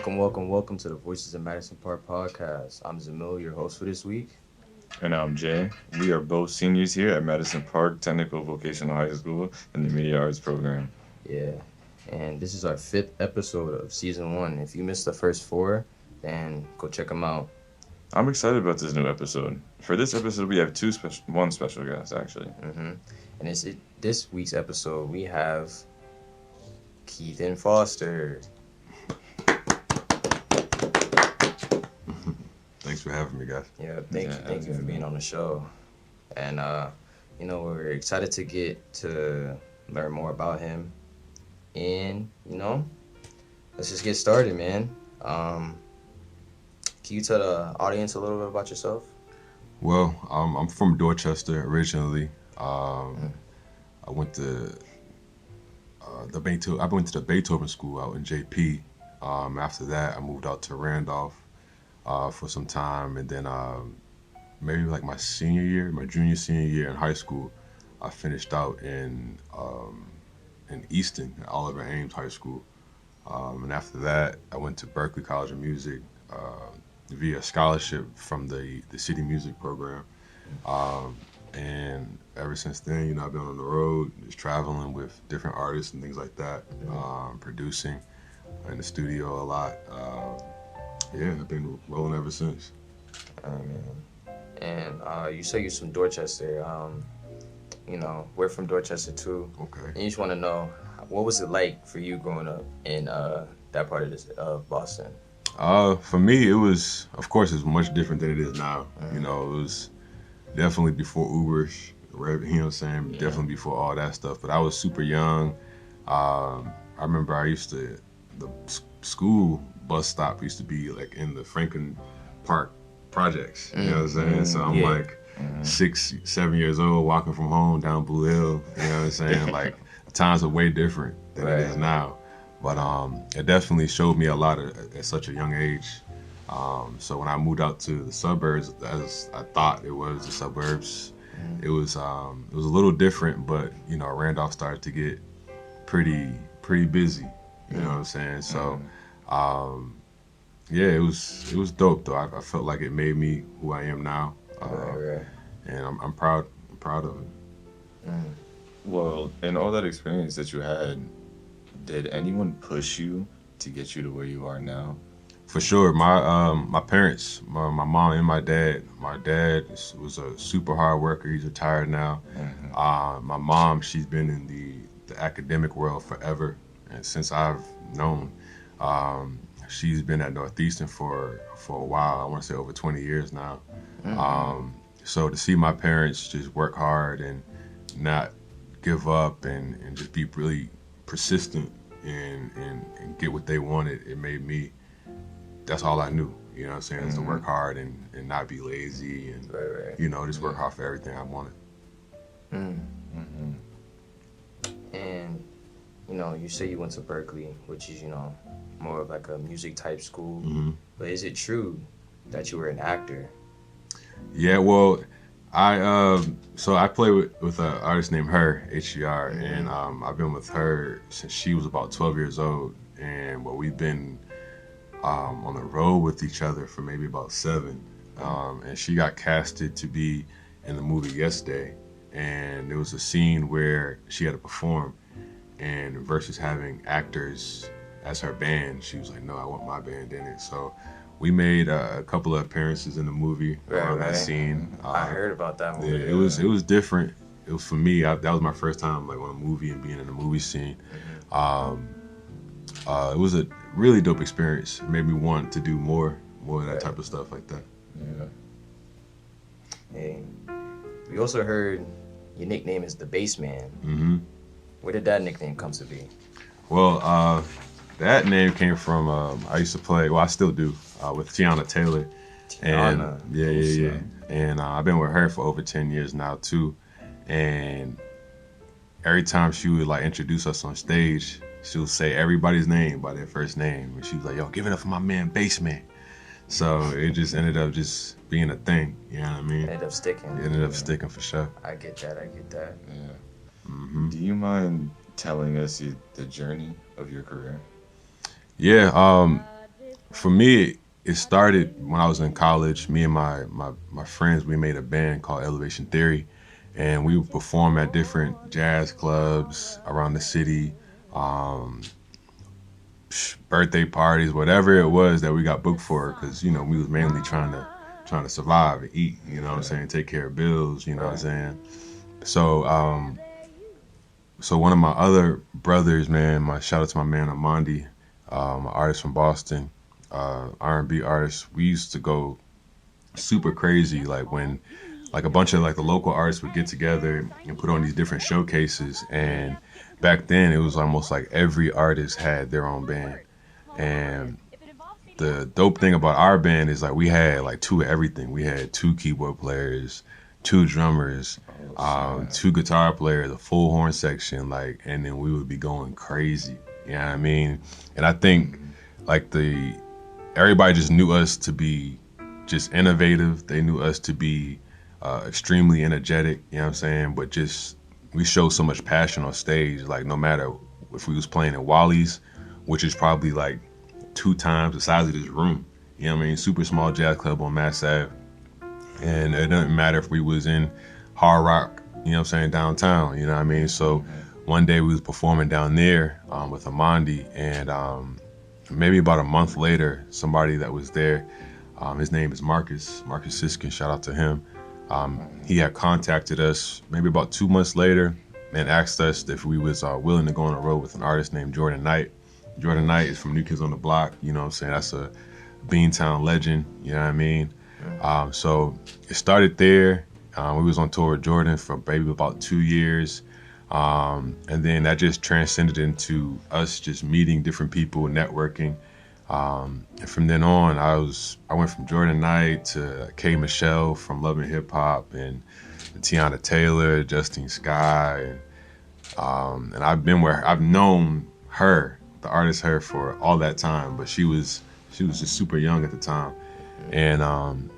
Welcome to the Voices of Madison Park podcast. I'm Zamil, your host for this week. And I'm Jay. We are both seniors here at Madison Park Technical Vocational High School in the Media Arts program. Yeah, and this is our 5th episode of season 1. If you missed the first 4, then go check them out. I'm excited about this new episode. For this episode, we have one special guest, actually. And this week's episode, we have Keithen Foster. Thanks for having me, guys. Yeah, thank you for being on the show. And, we're excited to get to learn more about him. And, let's just get started, man. Can you tell the audience a little bit about yourself? Well, I'm from Dorchester originally. I went to the Beethoven School out in JP. After that, I moved out to Randolph for some time, and then maybe like my senior year in high school, I finished out in Easton, at Oliver Ames High School. And after that, I went to Berklee College of Music via scholarship from the City Music program. And ever since then, I've been on the road, just traveling with different artists and things like that, producing in the studio a lot. I've been rolling ever since. And you say you're from Dorchester. We're from Dorchester too. Okay. And you just want to know, what was it like for you growing up in that part of Boston? For me, it was much different than it is now. It was definitely before Uber, Yeah. Definitely before all that stuff. But I was super young. I remember the school bus stop used to be like in the Franklin Park projects. You know what I'm saying? So I'm like 6, 7 years old, walking from home down Blue Hill. You know what I'm saying? Like, times are way different than it is now. But it definitely showed me a lot at such a young age. So when I moved out to the suburbs, as I thought it was the suburbs, it was a little different. But Randolph started to get pretty busy. You know what I'm saying? So, it was dope though. I felt like it made me who I am now, and I'm proud of it. Well, in all that experience that you had, did anyone push you to get you to where you are now? For sure, my parents, my mom and my dad. My dad was a super hard worker. He's retired now. My mom, she's been in the academic world forever, and since I've known, she's been at Northeastern for a while. I want to say over 20 years now. So to see my parents just work hard and not give up and just be really persistent and get what they wanted, it made me. That's all I knew. You know what I'm saying? Is to work hard and not be lazy and just work hard for everything I wanted. And you say you went to Berklee, which is more of like a music type school. But is it true that you were an actor? Yeah, well, I play with an artist named HER, and I've been with her since she was about 12 years old, and we've been on the road with each other for maybe about 7. And she got casted to be in the movie Yesterday, and there was a scene where she had to perform, and versus having actors as her band, she was like, no, I want my band in it. So we made a couple of appearances in the movie around that scene. I heard about that movie. Yeah, it was different. It was for me. That was my first time like on a movie and being in a movie scene. It was a really dope experience. It made me want to do more of that type of stuff like that. Yeah. Hey, we also heard your nickname is the Bassman. Where did that nickname come to be? Well, that name came from I used to play. Well, I still do with Tiana Taylor. Tiana. And yeah. And I've been with her for over 10 years now too. And every time she would like introduce us on stage, she would say everybody's name by their first name, and she was like, "Yo, give it up for my man, Bassman." So it just ended up just being a thing. You know what I mean? Ended up sticking. It ended up sticking for sure. I get that. Yeah. Do you mind telling us the journey of your career? Yeah. for me, it started when I was in college. Me and my friends, we made a band called Elevation Theory, and we would perform at different jazz clubs around the city, um, birthday parties, whatever it was that we got booked for, because you know we was mainly trying to survive and eat. You know what I'm saying? Take care of bills. You know what I'm saying? So so one of my other brothers, man, my shout out to my man Amandi, an artist from Boston, R&B artist. We used to go super crazy, like when like a bunch of like the local artists would get together and put on these different showcases. And back then, it was almost like every artist had their own band. And the dope thing about our band is like we had like two of everything. We had two keyboard players, two drummers, two guitar players, a full horn section, like, and then we would be going crazy. You know what I mean? And I think like everybody just knew us to be just innovative. They knew us to be extremely energetic. You know what I'm saying? But just we showed so much passion on stage. Like no matter if we was playing in Wally's, which is probably like 2 times the size of this room. You know what I mean? Super small jazz club on Mass Ave. And it doesn't matter if we was in Hard Rock, you know what I'm saying, downtown, you know what I mean? So one day we was performing down there with Amandi, and maybe about a month later, somebody that was there, his name is Marcus Siskin, shout out to him. He had contacted us maybe about 2 months later and asked us if we was willing to go on a road with an artist named Jordan Knight. Jordan Knight is from New Kids on the Block, you know what I'm saying? That's a Beantown legend, you know what I mean? So it started there. We was on tour with Jordan for maybe about 2 years. And then that just transcended into us just meeting different people, networking. And from then on, I went from Jordan Knight to K. Michelle from Love and Hip Hop, and Tiana Taylor, Justine Skye, and I've known her, the artist her, for all that time. But she was just super young at the time, and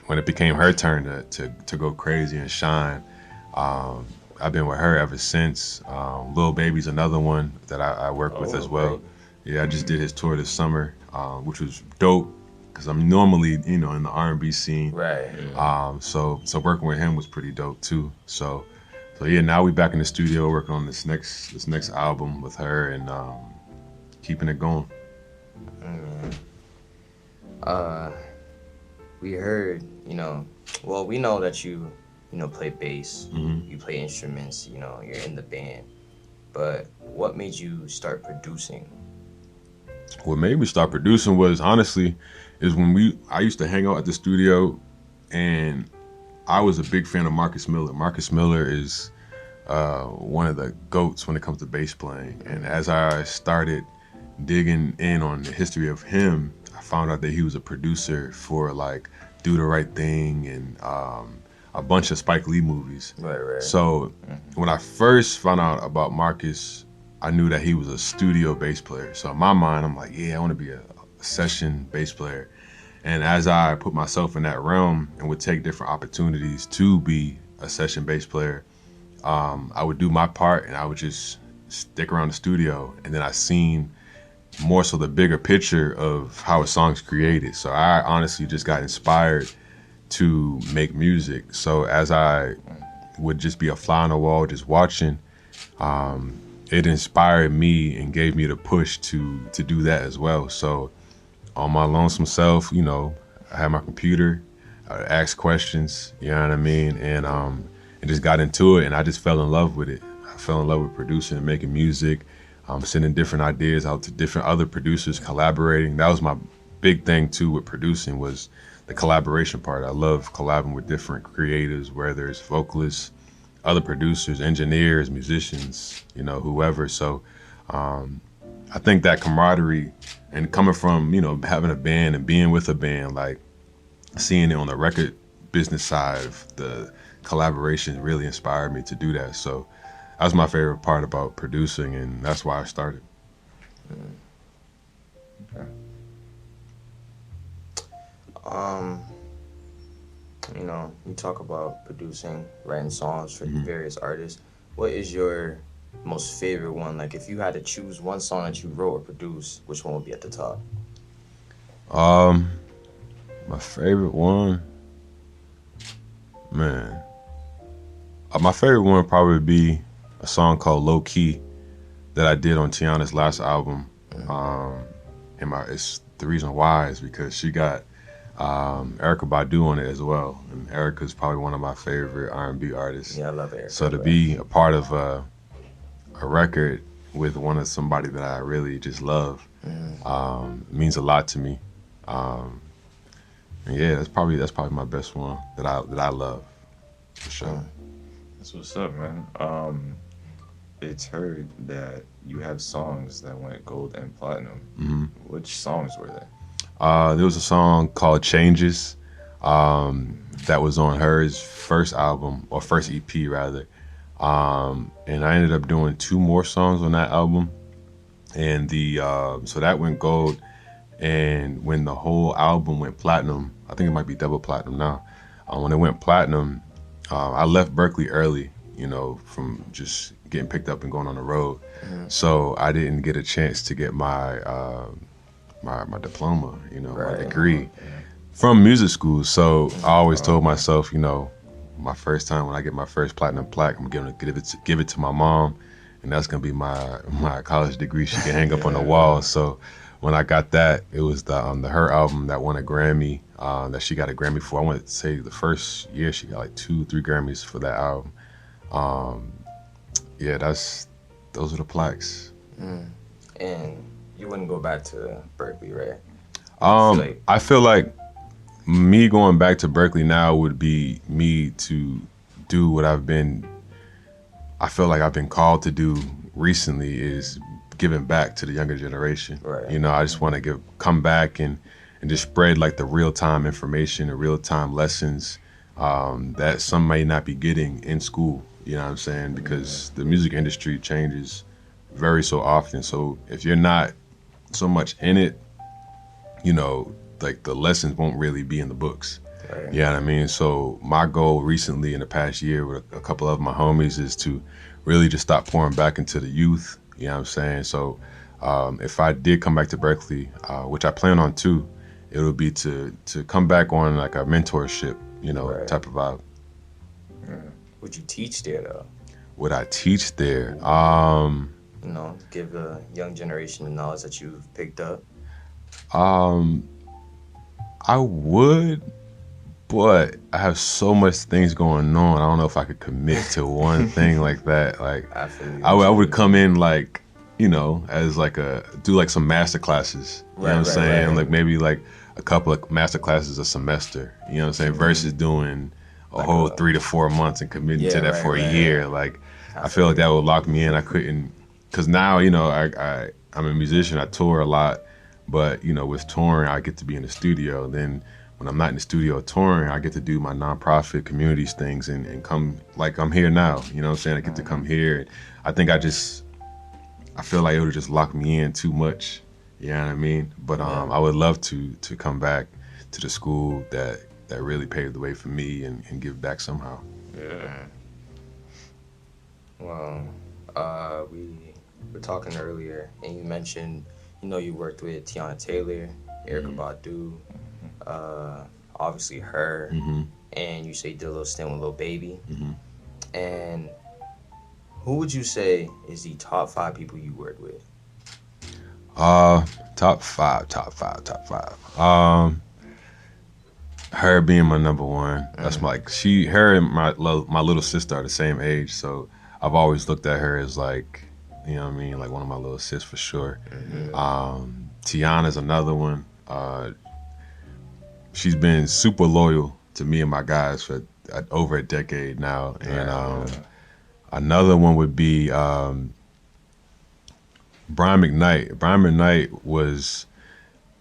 when it became her turn to go crazy and shine, I've been with her ever since. Lil Baby's another one that I work with as well. Great. Yeah, I just did his tour this summer, which was dope because I'm normally, you know, in the R&B scene. Right. So working with him was pretty dope too. So yeah, now we back in the studio working on this next album with her and keeping it going. We heard, you know, well, we know that you play bass, you play instruments, you know, you're in the band. But what made you start producing? What made me start producing was honestly when I used to hang out at the studio, and I was a big fan of Marcus Miller. Marcus Miller is one of the GOATs when it comes to bass playing. And as I started digging in on the history of him, I found out that he was a producer for like Do the Right Thing and a bunch of Spike Lee movies. Right. So when I first found out about Marcus, I knew that he was a studio bass player. So in my mind, I'm like, yeah, I want to be a session bass player. And as I put myself in that realm and would take different opportunities to be a session bass player, I would do my part and I would just stick around the studio. And then I seen more so the bigger picture of how a song's created. So I honestly just got inspired to make music. So as I would just be a fly on the wall just watching, it inspired me and gave me the push to do that as well. So on my lonesome self, you know, I had my computer, I would ask questions, you know what I mean, and just got into it, and I just fell in love with it. I fell in love with producing and making music, sending different ideas out to different other producers, collaborating. That was my big thing too with producing, was the collaboration part. I love collabing with different creatives, whether it's vocalists, other producers, engineers, musicians, you know, whoever. So I think that camaraderie and coming from, you know, having a band and being with a band, like seeing it on the record business side of the collaboration really inspired me to do that. So that's my favorite part about producing, and that's why I started. Okay. You know, you talk about producing, writing songs for various artists. What is your most favorite one? Like, if you had to choose one song that you wrote or produced, which one would be at the top? Um, my favorite one, man. My favorite one would probably be a song called "Low Key" that I did on Tiana's last album. And it's the reason why is because she got Erica Badu on it as well, and Erica's probably one of my favorite R&B artists. Yeah, I love Erica. So to be a part of a record with somebody that I really just love means a lot to me. And yeah, that's probably my best one that I love for sure. That's what's up, man. It's heard that you have songs that went gold and platinum. Mm-hmm. Which songs were they? There was a song called Changes that was on her first album, or first EP rather. And I ended up doing 2 more songs on that album. And so that went gold. And when the whole album went platinum, I think it might be double platinum now. When it went platinum, I left Berkeley early, from just getting picked up and going on the road. Mm-hmm. So I didn't get a chance to get my my diploma, my degree from music school. So I always told myself, my first time when I get my first platinum plaque, I'm gonna give it to my mom, and that's gonna be my college degree. She can hang up on the wall. So when I got that, it was the her album that won a Grammy, that she got a Grammy for. I want to say the first year she got like 2-3 Grammys for that album. Yeah, those are the plaques. And you wouldn't go back to Berkeley, right? I feel like me going back to Berkeley now would be me to do what I feel like I've been called to do recently, is giving back to the younger generation. Right. I just want to come back and just spread like the real-time information, the real-time lessons that some may not be getting in school. You know what I'm saying? Because the music industry changes very so often. So if you're not so much in it, like the lessons won't really be in the books. Right. You know what I mean? So my goal recently in the past year with a couple of my homies is to really just stop pouring back into the youth. You know what I'm saying? So if I did come back to Berkeley, which I plan on too, it would be to come back on like a mentorship, right. type of vibe. Would you teach there though? Would I teach there? Give the young generation the knowledge that you've picked up. I would, but I have so much things going on. I don't know if I could commit to one thing like that. Like I would come in like, as like do like some master classes. You know what I'm saying? Right. Like maybe like a couple of master classes a semester. You know what I'm saying? Mm-hmm. Versus doing a whole 3 to 4 months and committing to that for a year. Like I feel like that would lock me in. I couldn't, because now I'm a musician. I tour a lot. But, with touring, I get to be in the studio. Then when I'm not in the studio touring, I get to do my nonprofit communities things and come, like I'm here now. You know what I'm saying? I get to come here. I think I feel like it would just lock me in too much. You know what I mean? But I would love to come back to the school that really paved the way for me and give back somehow. Yeah. Well, we were talking earlier, and you mentioned, you worked with Tiana Taylor, Erica Badu, obviously her, and you say you did a little stint with Lil Baby. And who would you say is the top 5 people you worked with? Top five. Her being my number one. That's like her and my little sister are the same age, so I've always looked at her as like, you know what I mean, like one of my little sis for sure. Tiana's another one. She's been super loyal to me and my guys for over a decade now. And another one would be Brian McKnight. Brian McKnight was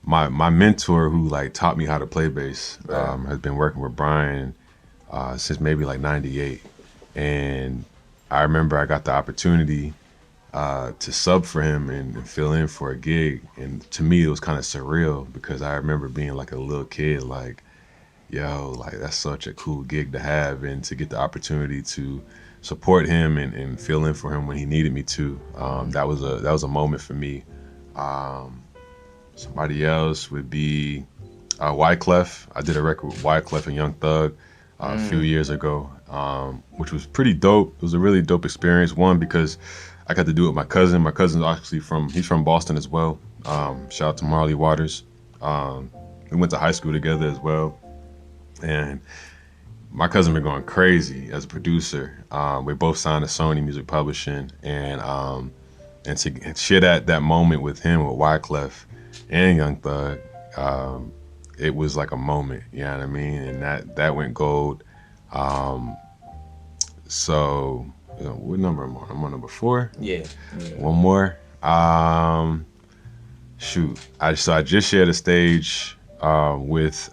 my mentor who like taught me how to play bass. Has been working with Brian since maybe like 98. And I remember I got the opportunity to sub for him and fill in for a gig. And to me, it was kind of surreal because I remember being like a little kid, like, yo, like that's such a cool gig to have, and to get the opportunity to support him and fill in for him when he needed me to. That was a moment for me. Somebody else would be Wyclef. I did a record with Wyclef and Young Thug a few years ago, which was pretty dope. It was a really dope experience. One, because I got to do it with my cousin. My cousin's actually he's from Boston as well. Shout out to Marley Waters. We went to high school together as well. And my cousin been going crazy as a producer. We both signed to Sony Music Publishing, and to share that moment with him, with Wyclef and Young Thug, it was like a moment, you know what I mean? And that went gold. So, what number am I on? I'm on number 4? Yeah. One more. Shoot. I just shared a stage with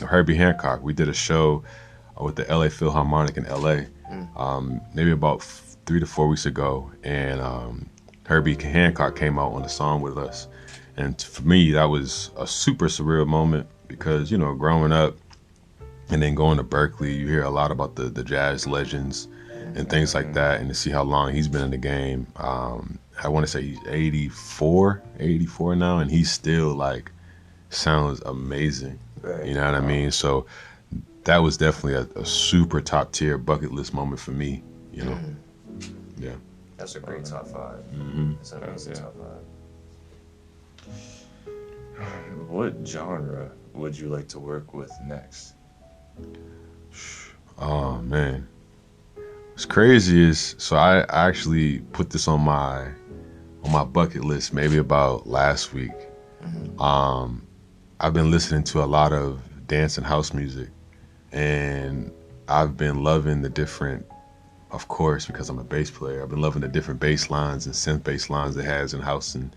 Herbie Hancock. We did a show with the LA Philharmonic in LA, maybe about 3 to 4 weeks ago, and Herbie Hancock came out on the song with us. And for me, that was a super surreal moment because, growing up and then going to Berkeley, you hear a lot about the jazz legends and things like that, and to see how long he's been in the game. I want to say he's 84 now, and he still like sounds amazing. Right. You know what I mean? So that was definitely a super top tier bucket list moment for me. Yeah. That's a great top 5. That's an amazing top 5. What genre would you like to work with next? Oh man, what's crazy is I actually put this on my bucket list maybe about last week. I've been listening to a lot of dance and house music, and I've been loving the different, of course, because I'm a bass player, I've been loving the different bass lines and synth bass lines it has in house and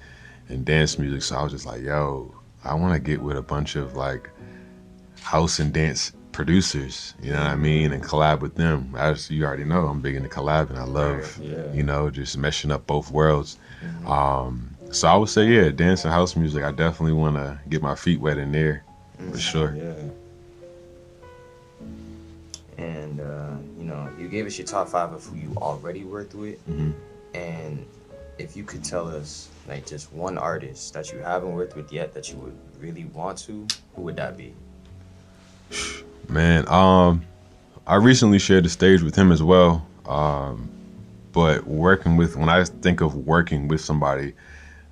dance music. So I was just like, yo, I want to get with a bunch of like house and dance producers, you know what I mean, and collab with them. As you already know, I'm big into collabing. I love, just meshing up both worlds. So I would say, yeah, dance and house music. I definitely want to get my feet wet in there, for sure. Yeah. And you gave us your top 5 of who you already worked with, and if you could tell us like just one artist that you haven't worked with yet that you would really want to, who would that be? Man, I recently shared the stage with him as well. But when I think of working with somebody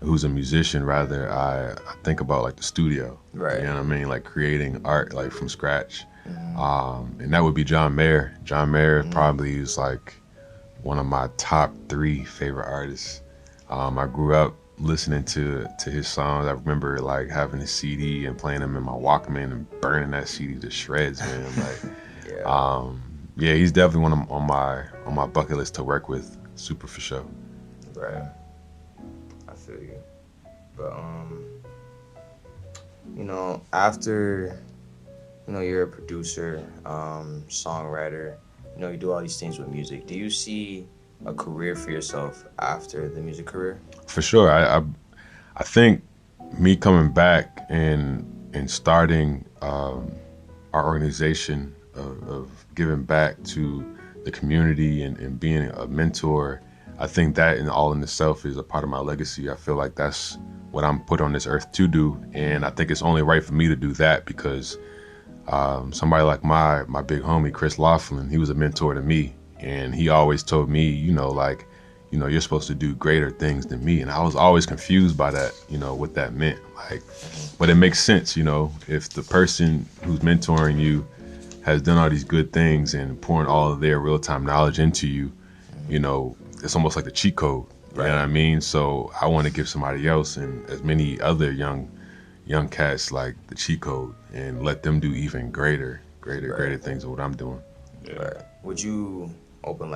who's a musician, rather, I think about like the studio. Right. You know what I mean? Like creating art like from scratch. And that would be John Mayer. John Mayer probably is like one of my top 3 favorite artists. I grew up listening to his songs. I remember like having a CD and playing them in my Walkman and burning that CD to shreds, man. Like, he's definitely one on my bucket list to work with. Super for sure. Right. I feel you. But after you're a producer, songwriter, you do all these things with music. Do you see a career for yourself after the music career? For sure. I think me coming back and starting our organization of giving back to the community and being a mentor, I think that in itself is a part of my legacy. I feel like that's what I'm put on this earth to do, and I think it's only right for me to do that because somebody like my big homie Chris Laughlin, he was a mentor to me, and he always told me, you're supposed to do greater things than me. And I was always confused by that, what that meant. Like, but it makes sense, if the person who's mentoring you has done all these good things and pouring all of their real-time knowledge into you, it's almost like the cheat code. Right. You know what I mean? So I want to give somebody else and as many other young cats like the cheat code and let them do even greater things than what I'm doing. Yeah. Right. Would you open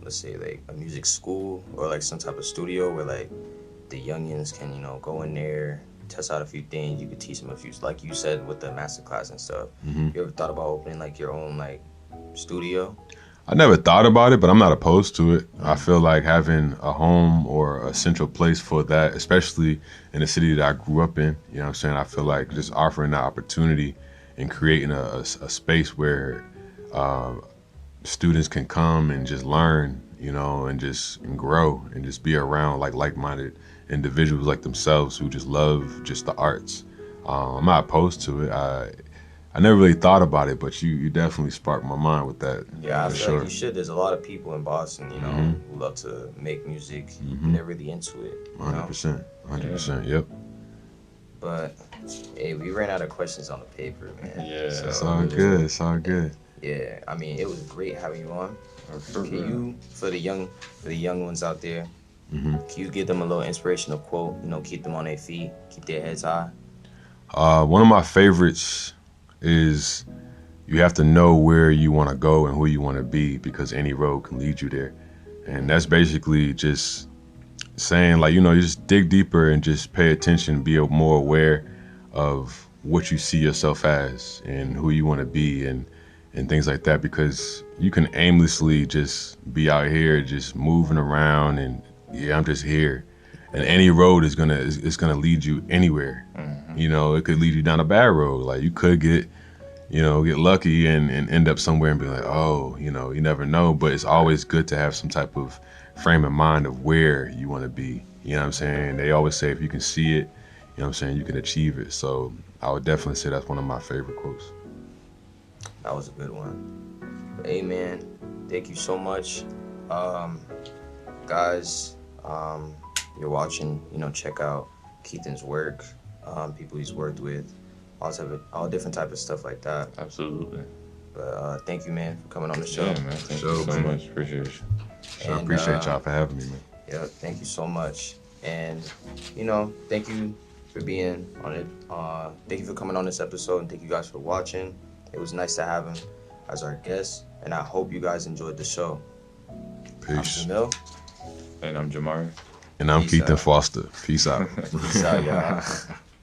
let's say a music school or some type of studio where the youngins can go in there, test out a few things, you could teach them a few, like you said with the master class and stuff. You ever thought about opening your own studio? I never thought about it, but I'm not opposed to it. I feel like having a home or a central place for that, especially in the city that I grew up in, you know what I'm saying? I feel like just offering that opportunity and creating a space where students can come and just learn, and grow and just be around like-minded individuals like themselves who just love just the arts. I'm not opposed to it. I never really thought about it, but you definitely sparked my mind with that. Yeah, I for feel sure. like you should. There's a lot of people in Boston, you know, who love to make music. And they're really into it. You know? 100%. 100%. Yep. But hey, we ran out of questions on the paper, man. Yeah. So, It's all good. It's all good. yeah, I mean, it was great having you on. For Can real. you, for the young ones out there, Mm-hmm. can you give them a little inspirational quote? You know, keep them on their feet, keep their heads high. One of my favorites is you have to know where you want to go and who you want to be because any road can lead you there. And that's basically just saying, like, you know, you just dig deeper and just pay attention, be more aware of what you see yourself as and who you want to be and things like that, because you can aimlessly just be out here just moving around and yeah, I'm just here. And any road is gonna lead you anywhere. You know, it could lead you down a bad road. Like you could get lucky and end up somewhere and be like, oh, you know, you never know. But it's always good to have some type of frame of mind of where you want to be. You know what I'm saying? They always say if you can see it, you know what I'm saying, you can achieve it. So I would definitely say that's one of my favorite quotes. That was a good one. But, hey, man, thank you so much. Guys, you're watching, you know, check out Keithen's work, people he's worked with, all different type of stuff like that. Absolutely. But thank you, man, for coming on the show. Yeah, man. Thank So, you so man. much. Appreciate you. So I And, appreciate y'all for having me, man. Yeah, thank you so much. And, you know, thank you for being on it. Thank you for coming on this episode, and thank you guys for watching. It was nice to have him as our guest, and I hope you guys enjoyed the show. I'm Peace. Jamil. And I'm Jamari. And I'm Peace Keithen out. Foster. Peace out. Peace out, y'all.